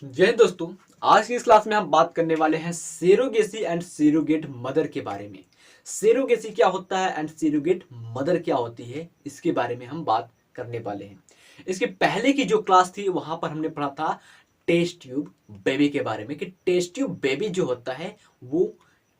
जय हिंद दोस्तों। आज की इस क्लास में हम बात करने वाले हैं सेरोगेसी एंड सेरोगेट मदर के बारे में। सेरोगेसी क्या होता है एंड सेरोगेट मदर क्या होती है, इसके बारे में हम बात करने वाले हैं। इसके पहले की जो क्लास थी वहां पर हमने पढ़ा था टेस्ट ट्यूब बेबी के बारे में कि टेस्ट ट्यूब बेबी जो होता है वो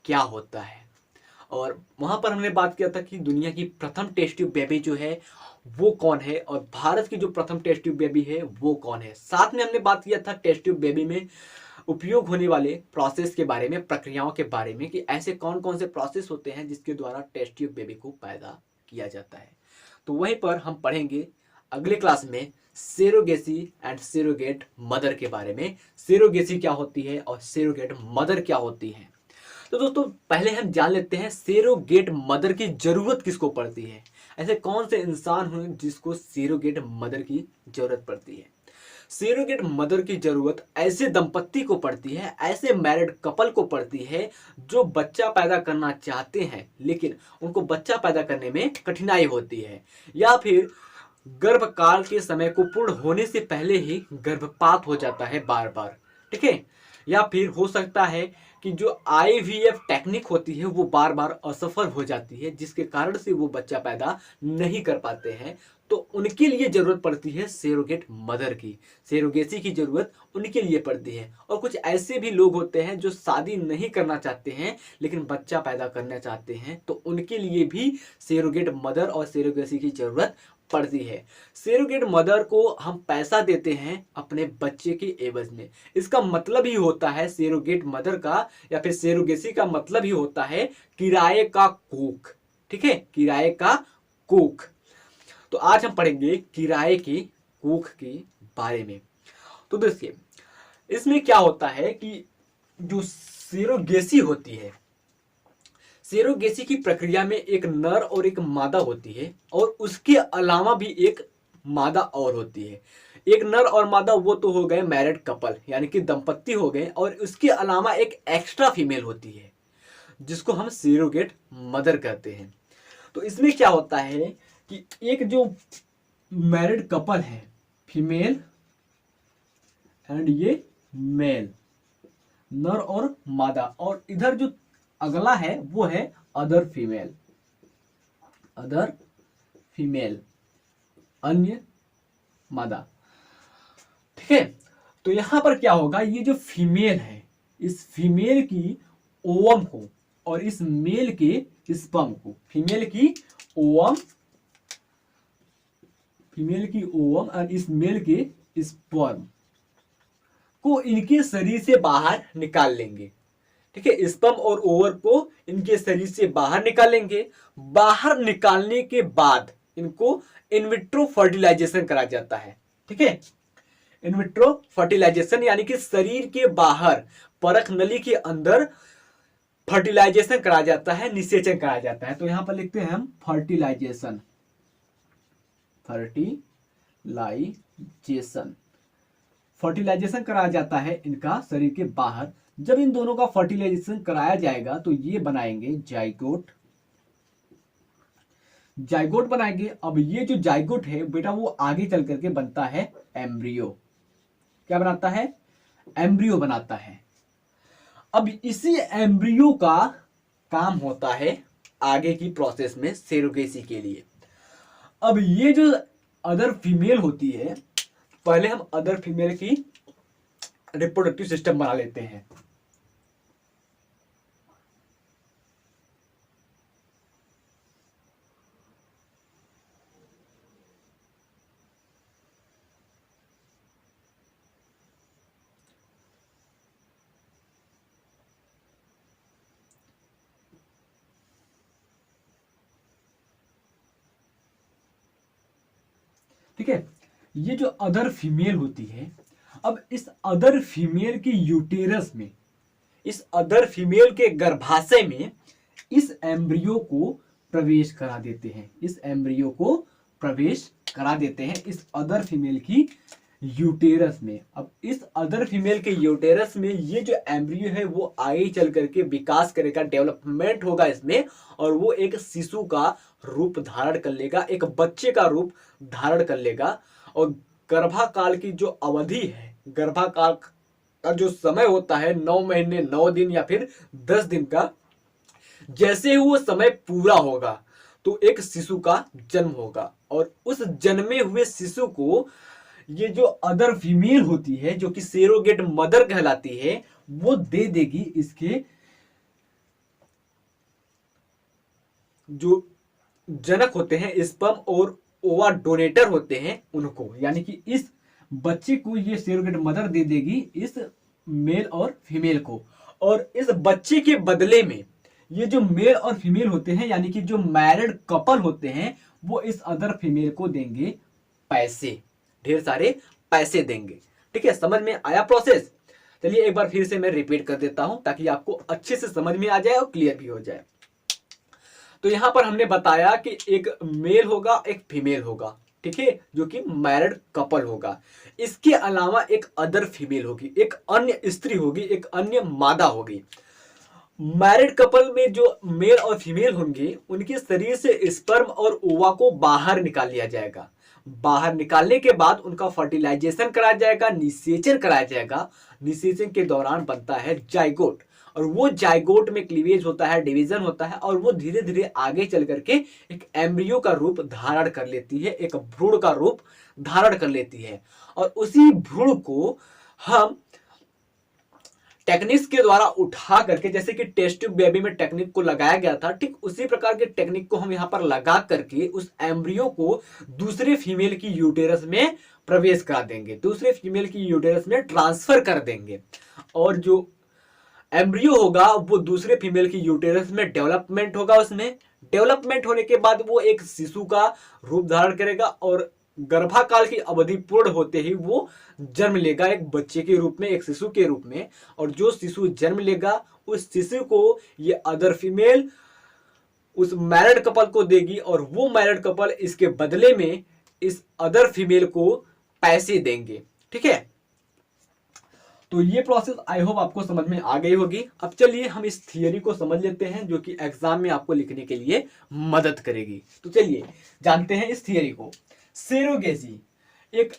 क्या होता है। और वहां पर हमने बात किया था कि दुनिया की प्रथम टेस्ट ट्यूब बेबी जो है वो कौन है और भारत की जो प्रथम टेस्ट ट्यूब बेबी है वो कौन है। साथ में हमने बात किया था टेस्ट ट्यूब बेबी में उपयोग होने वाले प्रोसेस के बारे में, प्रक्रियाओं के बारे में कि ऐसे कौन कौन से प्रोसेस होते हैं जिसके द्वारा टेस्ट ट्यूब बेबी को पैदा किया जाता है। तो वहीं पर हम पढ़ेंगे अगले क्लास में सेरोगेसी एंड सेरोगेट मदर के बारे में। सेरोगेसी क्या होती है और सेरोगेट मदर क्या होती है। तो दोस्तों पहले हम जान लेते हैं सेरोगेट मदर की जरूरत किसको पड़ती है। ऐसे कौन से इंसान हुए जिसको सेरोगेट मदर की जरूरत पड़ती है। सेरोगेट मदर की जरूरत ऐसे दंपत्ति को पड़ती है, ऐसे मैरिड कपल को पड़ती है जो बच्चा पैदा करना चाहते हैं लेकिन उनको बच्चा पैदा करने में कठिनाई होती है, या फिर गर्भकाल के समय को पूर्ण होने से पहले ही गर्भपात हो जाता है बार बार। ठीक है, या फिर हो सकता है कि जो आईवीएफ टेक्निक होती है वो बार बार असफल हो जाती है जिसके कारण से वो बच्चा पैदा नहीं कर पाते हैं। तो उनके लिए जरूरत पड़ती है सेरोगेट मदर की, सेरोगेसी की जरूरत उनके लिए पड़ती है। और कुछ ऐसे भी लोग होते हैं जो शादी नहीं करना चाहते हैं लेकिन बच्चा पैदा करना चाहते हैं, तो उनके लिए भी सेरोगेट मदर और सेरोगेसी की जरूरत पड़ती है। सेरोगेट मदर को हम पैसा देते हैं अपने बच्चे के एवज में। इसका मतलब ही होता है सेरोगेट मदर का या फिर सेरोगेसी का मतलब ही होता है किराए का कोख। ठीक है, किराए का कोख। तो आज हम पढ़ेंगे किराए के कोख के बारे में। तो देखिए इसमें क्या होता है कि जो सेरोगेसी होती है, सेरोगेसी की प्रक्रिया में एक नर और एक मादा होती है और उसके अलावा भी एक मादा और होती है। एक नर और मादा वो तो हो गए मैरिड कपल यानी कि दंपत्ति हो गए, और उसके अलावा एक एक्स्ट्रा फीमेल होती है जिसको हम सेरोगेट मदर कहते हैं। तो इसमें क्या होता है कि एक जो मैरिड कपल है, फीमेल एंड ये मेल, नर और मादा, और इधर जो अगला है वो है अदर फीमेल, अदर फीमेल, अन्य मादा। ठीक है, तो यहां पर क्या होगा, ये जो फीमेल है इस फीमेल की ओवम को और इस मेल के स्पर्म को, फीमेल की ओवम, फीमेल की ओवम और इस मेल के स्पर्म को इनके शरीर से बाहर निकाल लेंगे। ठीक है, स्पर्म और ओवर को इनके शरीर से बाहर निकालेंगे। बाहर निकालने के बाद इनको इनविट्रो फर्टिलाइजेशन करा जाता है। ठीक है, इनविट्रो फर्टिलाइजेशन यानी कि शरीर के बाहर परख नली के अंदर फर्टिलाइजेशन करा जाता है, निषेचन कराया जाता है। तो यहां पर लिखते हैं हम फर्टिलाइजेशन, फर्टिलाइजेशन, फर्टिलाइजेशन कराया जाता है इनका शरीर के बाहर। जब इन दोनों का फर्टिलाइजेशन कराया जाएगा तो ये बनाएंगे जाइगोट, जाइगोट बनाएंगे। अब ये जो जाइगोट है बेटा वो आगे चल करके बनता है एम्ब्रियो। क्या बनाता है? एम्ब्रियो बनाता है। अब इसी एम्ब्रियो का काम होता है आगे की प्रोसेस में सेरोगेसी के लिए। अब ये जो अदर फीमेल होती है, पहले हम अदर फीमेल की रिप्रोडक्टिव सिस्टम बना लेते हैं। ठीक है, ये जो अदर फीमेल होती है, अब इस अदर फीमेल के यूटेरस में, इस अदर फीमेल के गर्भाशय में इस एम्ब्रियो को प्रवेश करा देते हैं, इस एम्ब्रियो को प्रवेश करा देते हैं इस अदर फीमेल की यूटेरस में। अब इस अदर फीमेल के यूटेरस में ये जो एम्ब्रियो है वो आगे चल करके विकास करेगा, डेवलपमेंट होगा इसमें, और वो एक शिशु का रूप धारण कर लेगा, एक बच्चे का रूप धारण कर लेगा। और गर्भाकाल की जो अवधि है, गर्भाकाल का जो समय होता है 9 महीने 9 दिन या फिर 10 दिन का, जैसे ही वो समय पूरा होगा तो एक शिशु का जन्म होगा और उस जन्मे हुए शिशु को ये जो अदर फीमेल होती है जो कि सेरोगेट मदर कहलाती है वो दे देगी इसके जो जनक होते हैं स्पर्म और ओवा डोनेटर होते हैं उनको, यानी कि इस बच्चे को ये सेरोगेट मदर दे देगी इस मेल और फीमेल को, और इस बच्चे के बदले में ये जो मेल और फीमेल होते हैं यानी कि जो मैरिड कपल होते हैं वो इस अदर फीमेल को देंगे पैसे, ढेर सारे पैसे देंगे। ठीक है, समझ में आया प्रोसेस? चलिए एक बार फिर से मैं रिपीट कर देता हूं ताकि आपको अच्छे से समझ में आ जाए और क्लियर भी हो जाए। तो यहां पर हमने बताया कि एक मेल होगा एक फीमेल होगा, ठीक है, जो कि मैरिड कपल होगा। इसके अलावा एक अदर फीमेल होगी, एक अन्य स्त्री होगी, एक अन्य मादा होगी। मैरिड कपल में जो मेल और फीमेल होंगे उनके शरीर से स्पर्म और ओवा को बाहर निकाल लिया जाएगा। बाहर निकालने के बाद उनका फर्टिलाइजेशन कराया जाएगा, निषेचन कराया जाएगा। निषेचन के दौरान बनता है जाइगोट, और वो जाइगोट में क्लीवेज होता है, डिवीजन होता है, और वो धीरे धीरे आगे चल करके एक एम्ब्रियो का रूप धारण कर लेती है, एक भ्रूण का रूप धारण कर लेती है। और उसी भ्रूण को हम टेक्निक्स के द्वारा उठा करके, जैसे कि टेस्ट ट्यूब बेबी में टेक्निक को लगाया गया था, ठीक उसी प्रकार के टेक्निक को हम यहाँ पर लगा करके उस एम्ब्रियो को दूसरे फीमेल की यूटेरस में प्रवेश करा देंगे, दूसरे फीमेल की यूटेरस में ट्रांसफर कर देंगे। और जो एम्ब्रियो होगा वो दूसरे फीमेल की यूटेरस में डेवलपमेंट होगा, उसमें डेवलपमेंट होने के बाद वो एक शिशु का रूप धारण करेगा और गर्भाकाल की अवधि पूर्ण होते ही वो जन्म लेगा एक बच्चे के रूप में, एक शिशु के रूप में। और जो शिशु जन्म लेगा उस शिशु को ये अदर फीमेल उस मैरिड कपल को देगी, और वो मैरिड कपल इसके बदले में इस अदर फीमेल को पैसे देंगे। ठीक है, तो ये प्रोसेस आई होप आपको समझ में आ गई होगी। अब चलिए हम इस थियरी को समझ लेते हैं जो कि एग्जाम में आपको लिखने के लिए मदद करेगी। तो चलिए जानते हैं इस थियरी को। सेरोगेसी एक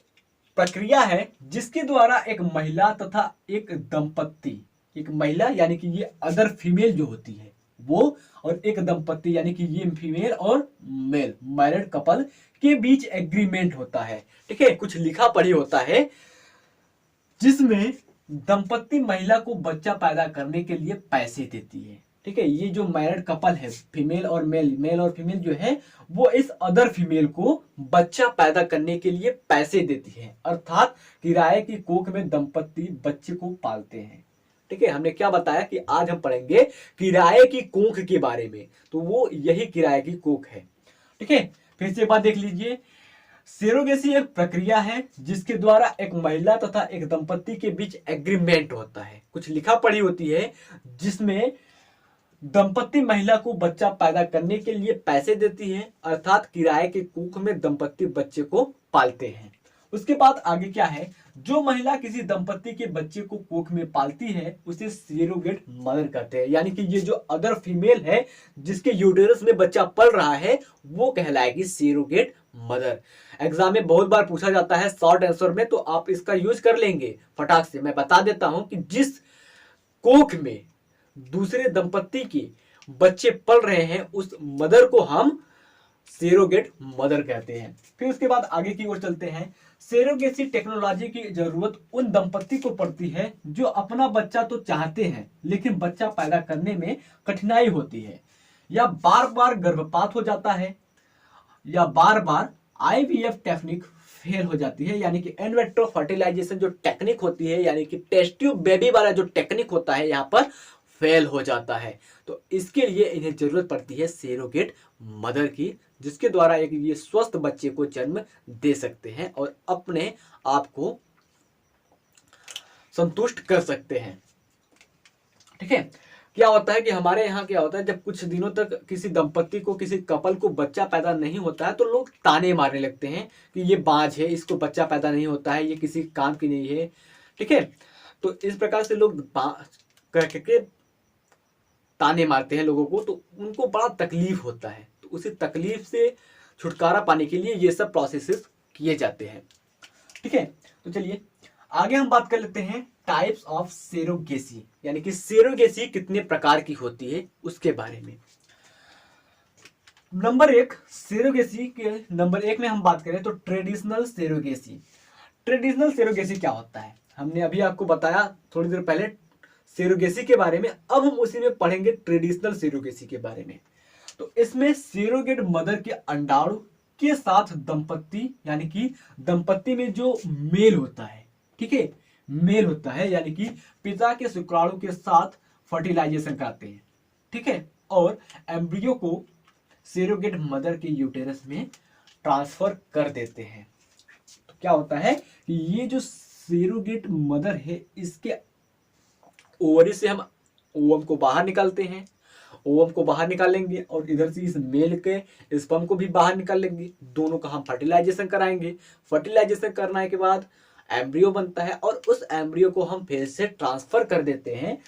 प्रक्रिया है जिसके द्वारा एक महिला तथा एक दंपत्ति, एक महिला यानी कि ये अदर फीमेल जो होती है वो, और एक दंपत्ति यानी कि ये फीमेल और मेल मैरिड कपल के बीच एग्रीमेंट होता है। ठीक है, कुछ लिखा पढ़ी होता है जिसमें दंपत्ति महिला को बच्चा पैदा करने के लिए पैसे देती है। ठीक है, ये जो मैरिड कपल है फीमेल और मेल, मेल और फीमेल जो है वो इस अदर फीमेल को बच्चा पैदा करने के लिए पैसे देती है, अर्थात किराए की कोख में दंपत्ति बच्चे को पालते हैं। ठीक है, हमने क्या बताया कि आज हम पढ़ेंगे किराए की कोख के बारे में, तो वो यही किराए की कोख है। ठीक है, फिर से बात देख लीजिए। सेरोगेसी एक प्रक्रिया है जिसके द्वारा एक महिला तथा एक दंपत्ति के बीच एग्रीमेंट होता है, कुछ लिखा पढ़ी होती है जिसमें दंपत्ति महिला को बच्चा पैदा करने के लिए पैसे देती है, अर्थात किराए के कोख में दंपत्ति बच्चे को पालते हैं। उसके बाद आगे क्या है, जो महिला किसी दंपत्ति के बच्चे को कोख में पालती है उसे सेरोगेट मदर कहते हैं, यानी कि ये जो अदर फीमेल है जिसके यूटेरस में बच्चा पल रहा है वो कहलाएगी सेरोगेट मदर। एग्जाम में बहुत बार पूछा जाता है शॉर्ट आंसर में, तो आप इसका यूज कर लेंगे फटाक से। मैं बता देता हूं कि जिस कोख में दूसरे दंपत्ति के बच्चे पल रहे हैं उस मदर को हम सेरोगेट मदर कहते हैं। फिर उसके बाद आगे की ओर चलते हैं। सेरोगेसी टेक्नोलॉजी की जरूरत उन दंपत्ति को पड़ती है जो अपना बच्चा तो चाहते हैं लेकिन बच्चा पैदा करने में कठिनाई होती है, या बार बार गर्भपात हो जाता है, या बार बार आईवीएफ टेक्निक फेल हो जाती है, यानी कि इन विट्रो फर्टिलाइजेशन जो टेक्निक होती है यानी कि टेस्ट ट्यूब बेबी वाला जो टेक्निक होता है यहाँ पर फेल हो जाता है। तो इसके लिए इन्हें जरूरत पड़ती है सेरोगेट मदर की, जिसके द्वारा एक ये स्वस्थ बच्चे को जन्म दे सकते हैं और अपने आप को संतुष्ट कर सकते हैं। ठीक है, क्या होता है कि हमारे यहाँ क्या होता है, जब कुछ दिनों तक किसी दंपत्ति को, किसी कपल को बच्चा पैदा नहीं होता है तो लोग ताने मारने लगते हैं कि ये बाज है, इसको बच्चा पैदा नहीं होता है, ये किसी काम की नहीं है। ठीक है, तो इस प्रकार से लोग करके ताने मारते हैं लोगों को, तो उनको बड़ा तकलीफ होता है। तो उसी तकलीफ से छुटकारा पाने के लिए ये सब प्रोसेसेस किए जाते हैं। ठीक है, तो चलिए आगे हम बात कर लेते हैं टाइप्स ऑफ सेरोगेसी, यानी कि सेरोगेसी कितने प्रकार की होती है उसके बारे में। नंबर एक सेरोगेसी के नंबर एक में हम बात करें तो ट्रेडिशनल सेरोगेसी। ट्रेडिशनल सेरोगेसी क्या होता है, हमने अभी आपको बताया थोड़ी देर पहले सेरोगेसी के बारे में, अब हम उसी में पढ़ेंगे ट्रेडिशनल सेरोगेसी के बारे में। तो इसमें सेरोगेट मदर के अंडाणु के साथ दंपत्ति, यानी कि दंपत्ति में जो मेल होता है, ठीक है, मेल होता है, यानी कि पिता के शुक्राणु के साथ फर्टिलाइजेशन कराते हैं, ठीक है, और एम्ब्रियो को सेरोगेट मदर के यूटेरस में ट्रांसफर कर देते हैं। तो क्या होता है कि ये जो सेरोगेट मदर है, इसके ओवरी से हम ओवम को बाहर निकालते हैं, ओवम को बाहर निकालेंगे और इधर से इस मेल के स्पर्म को भी बाहर निकाल लेंगे, दोनों का हम फर्टिलाइजेशन कराएंगे। फर्टिलाइजेशन करने के बाद एम्ब्रियो बनता है और उस एम्ब्रियो को हम फिर से ट्रांसफर कर देते हैं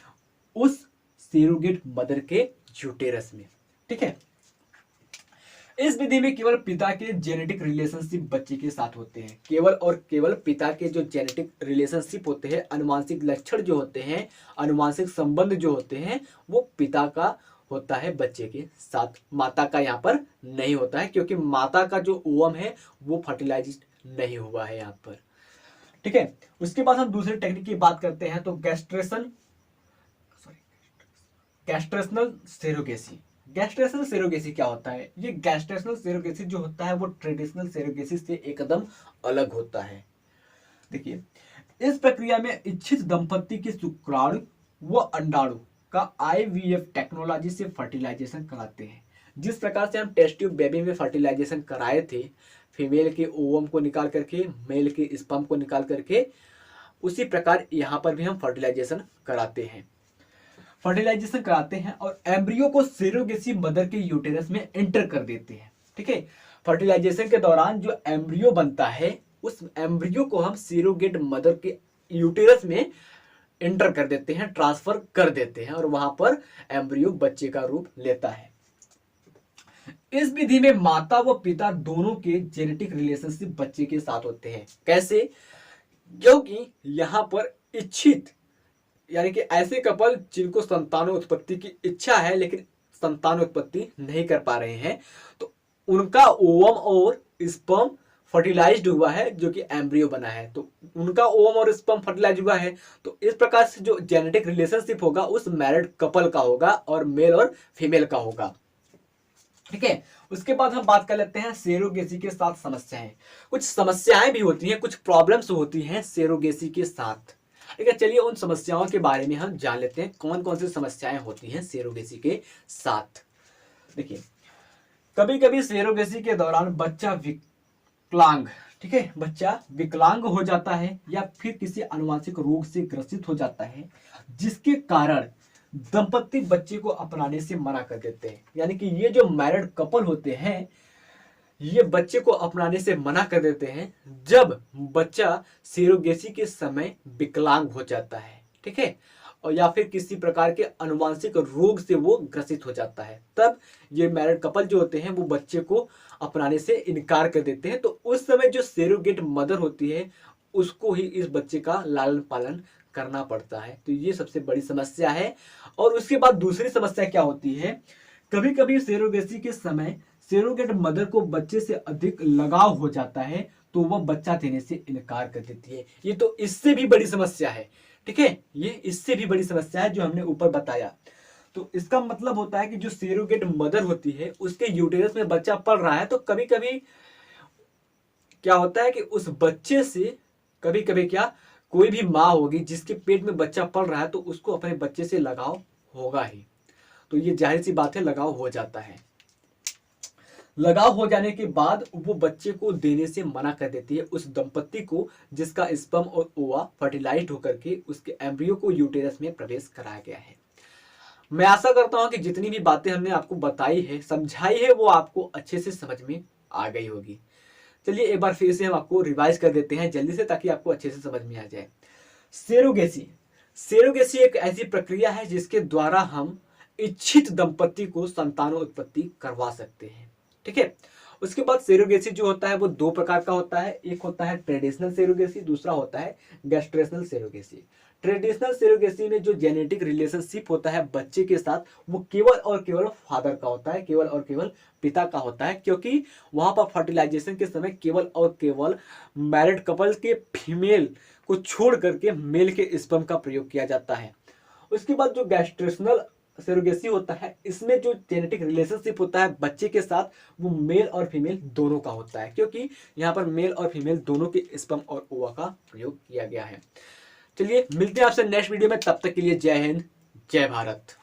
उस सेरोगेट मदर के यूटेरस में, ठीक है। इस विधि में केवल पिता के जेनेटिक रिलेशनशिप बच्चे के साथ होते हैं, केवल और केवल पिता के जो जेनेटिक रिलेशनशिप होते हैं, अनुवांशिक लक्षण जो होते हैं, अनुवांशिक संबंध जो होते हैं, वो पिता का होता है बच्चे के साथ, माता का यहाँ पर नहीं होता है, क्योंकि माता का जो ओवम है वो फर्टिलाइज नहीं हुआ है यहाँ पर, ठीक है। उसके बाद हम दूसरे टेक्निक की बात करते हैं, तो गैस्ट्रेशनल सेरोगेसी। गैस्ट्रेशनल सेरोगेसी क्या होता है, ये गैस्ट्रेशनल सेरोगेसी जो होता है वो ट्रेडिशनल सेरोगेसी से एकदम अलग होता है। देखिए, इस प्रक्रिया में इच्छित दंपत्ति के शुक्राणु व अंडाणु का आईवीएफ टेक्नोलॉजी से फर्टिलाइजेशन कराते हैं। जिस प्रकार से हम टेस्ट ट्यूब बेबी में फर्टिलाइजेशन कराए थे, फीमेल के ओवम को निकाल करके मेल के स्पर्म को निकाल करके, उसी प्रकार यहाँ पर भी हम फर्टिलाइजेशन कराते हैं, फर्टिलाइजेशन कराते हैं और एम्ब्रियो को सेरोगेसी मदर के यूटेरस में एंटर कर देते हैं, ठीक है। फर्टिलाइजेशन के दौरान जो एम्ब्रियो बनता है, उस एम्ब्रियो को हम सेरोगेट मदर के यूटेरस में एंटर कर देते हैं, ट्रांसफर कर देते हैं, और वहां पर एम्ब्रियो बच्चे का रूप लेता है। इस विधि में माता व पिता दोनों के जेनेटिक रिलेशनशिप बच्चे के साथ होते हैं। कैसे? क्योंकि यहाँ पर इच्छित, यानी कि ऐसे कपल जिनको संतानोत्पत्ति की इच्छा है लेकिन संतानोत्पत्ति नहीं कर पा रहे हैं, तो उनका ओवम और स्पर्म फर्टिलाइज्ड हुआ है, जो कि एम्ब्रियो बना है, तो उनका ओवम और स्पर्म फर्टिलाइज हुआ है। तो इस प्रकार से जो जेनेटिक रिलेशनशिप होगा उस मैरिड कपल का होगा और मेल और फीमेल का होगा, ठीक है। उसके बाद हम बात कर लेते हैं सेरोगेसी के साथ समस्याएं। कुछ समस्याएं भी होती हैं, कुछ प्रॉब्लम्स होती हैं सेरोगेसी के साथ, ठीक है। चलिए उन समस्याओं के बारे में हम जान लेते हैं, कौन कौन सी समस्याएं होती हैं सेरोगेसी के साथ। देखिए, कभी कभी सेरोगेसी के दौरान बच्चा विकलांग, ठीक है, बच्चा विकलांग हो जाता है या फिर किसी अनुवांशिक रोग से ग्रसित हो जाता है, जिसके कारण दंपत्ति बच्चे को अपनाने से मना कर देते हैं। यानी कि ये जो मैरिड कपल होते हैं, ये बच्चे को अपनाने से मना कर देते हैं जब बच्चा सेरोगेसी के समय विकलांग हो जाता है, ठीक है, और या फिर किसी प्रकार के अनुवांशिक रोग से वो ग्रसित हो जाता है, तब ये मैरिड कपल जो होते हैं वो बच्चे को अपनाने से इनकार कर देते हैं। तो उस समय जो सेरोगेट मदर होती है उसको ही इस बच्चे का लालन पालन करना पड़ता है। तो ये सबसे बड़ी समस्या है। और उसके बाद दूसरी समस्या क्या होती है, कभी कभी सेरोगेसी के समय सेरोगेट मदर को बच्चे से अधिक लगाव हो जाता है, तो वह बच्चा देने से इनकार कर देती है। ये तो इससे भी बड़ी समस्या है, ठीक है, ये इससे भी बड़ी समस्या है जो हमने ऊपर बताया। तो इसका मतलब होता है कि जो सेरोगेट मदर होती है उसके यूटेरस में बच्चा पल रहा है, तो कभी कभी क्या होता है कि उस बच्चे से कभी कभी क्या, कोई भी माँ होगी जिसके पेट में बच्चा पल रहा है तो उसको अपने बच्चे से लगाव होगा ही। तो ये जाहिर सी बात है, लगाव हो जाता है। लगाव हो जाने के बाद वो बच्चे को देने से मना कर देती है उस दंपत्ति को जिसका स्पर्म और ओवा फर्टिलाइज्ड होकर के उसके एम्ब्रियो को यूटेरस में प्रवेश कराया गया है। मैं आशा करता हूं कि जितनी भी बातें हमने आपको बताई है, समझाई है, वो आपको अच्छे से समझ में आ गई होगी। चलिए एक बार फिर से हम आपको रिवाइज कर देते हैं जल्दी से, ताकि आपको अच्छे से समझ में आ जाए। सेरोगेसी, सेरोगेसी एक ऐसी प्रक्रिया है जिसके द्वारा हम इच्छित दंपत्ति को संतानोत्पत्ति करवा सकते हैं, ठीक है। उसके बाद सेरोगेसी जो होता है वो दो प्रकार का होता है, एक होता है ट्रेडिशनल सेरोगेसी, दूसरा होता है गैस्ट्रेशनल सेरोगेसी। ट्रेडिशनल सेरोगेसी में जो जेनेटिक रिलेशनशिप होता है बच्चे के साथ वो केवल और केवल फादर का होता है, केवल और केवल पिता का होता है, क्योंकि वहां पर फर्टिलाइजेशन के समय केवल और केवल मैरिड कपल के फीमेल को छोड़ करके मेल के स्पर्म का प्रयोग किया जाता है। उसके बाद जो गैस्ट्रेशनल सेरोगेसी होता है इसमें जो जेनेटिक रिलेशनशिप होता है बच्चे के साथ वो मेल और फीमेल दोनों का होता है, क्योंकि यहाँ पर मेल और फीमेल दोनों के स्पर्म और ओवा का प्रयोग किया गया है। चलिए मिलते हैं आपसे नेक्स्ट वीडियो में, तब तक के लिए जय हिंद, जय भारत।